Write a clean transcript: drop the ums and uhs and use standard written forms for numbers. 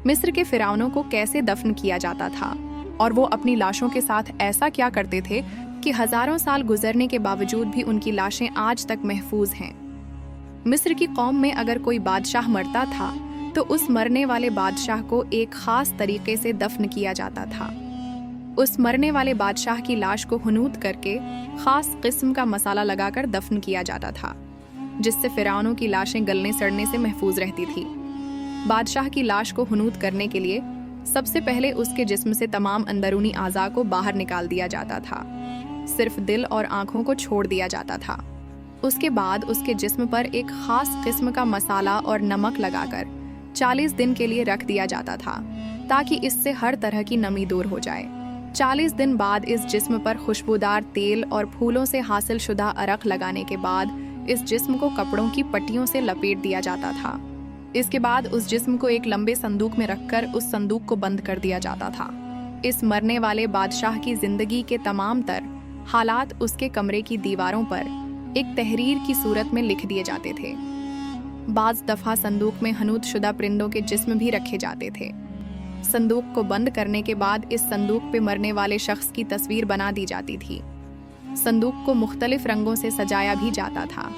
मिस्र के फिरौनों को कैसे दफन किया जाता था और वो अपनी लाशों के साथ ऐसा क्या करते थे कि हजारों साल गुजरने के बावजूद भी उनकी लाशें आज तक महफूज हैं। मिस्र की कौम में अगर कोई बादशाह मरता था तो उस मरने वाले बादशाह को एक खास तरीके से दफन किया जाता था। उस मरने वाले बादशाह की लाश को हुनूद करके खास किस्म का मसाला लगाकर दफन किया जाता था, जिससे फिरौनों की लाशें गलने सड़ने से महफूज रहती थी। बादशाह की लाश को हुनूद करने के लिए सबसे पहले उसके जिस्म से तमाम अंदरूनी आज़ा को बाहर निकाल दिया जाता था, सिर्फ दिल और आँखों को छोड़ दिया जाता था। उसके बाद उसके जिस्म पर एक खास किस्म का मसाला और नमक लगाकर 40 दिन के लिए रख दिया जाता था, ताकि इससे हर तरह की नमी दूर हो जाए। 40 दिन बाद इस जिस्म पर खुशबूदार तेल और फूलों से हासिल शुदा अरक लगाने के बाद इस जिस्म को कपड़ों की पट्टियों से लपेट दिया जाता था। इसके बाद उस जिस्म को एक लंबे संदूक में रखकर उस संदूक को बंद कर दिया जाता था। इस मरने वाले बादशाह की जिंदगी के तमाम तर हालात उसके कमरे की दीवारों पर एक तहरीर की सूरत में लिख दिए जाते थे। बाज दफा संदूक में हनूद शुदा परिंदों के जिस्म भी रखे जाते थे। संदूक को बंद करने के बाद इस संदूक पे मरने वाले शख्स की तस्वीर बना दी जाती थी। संदूक को मुख्तलिफ रंगों से सजाया भी जाता था।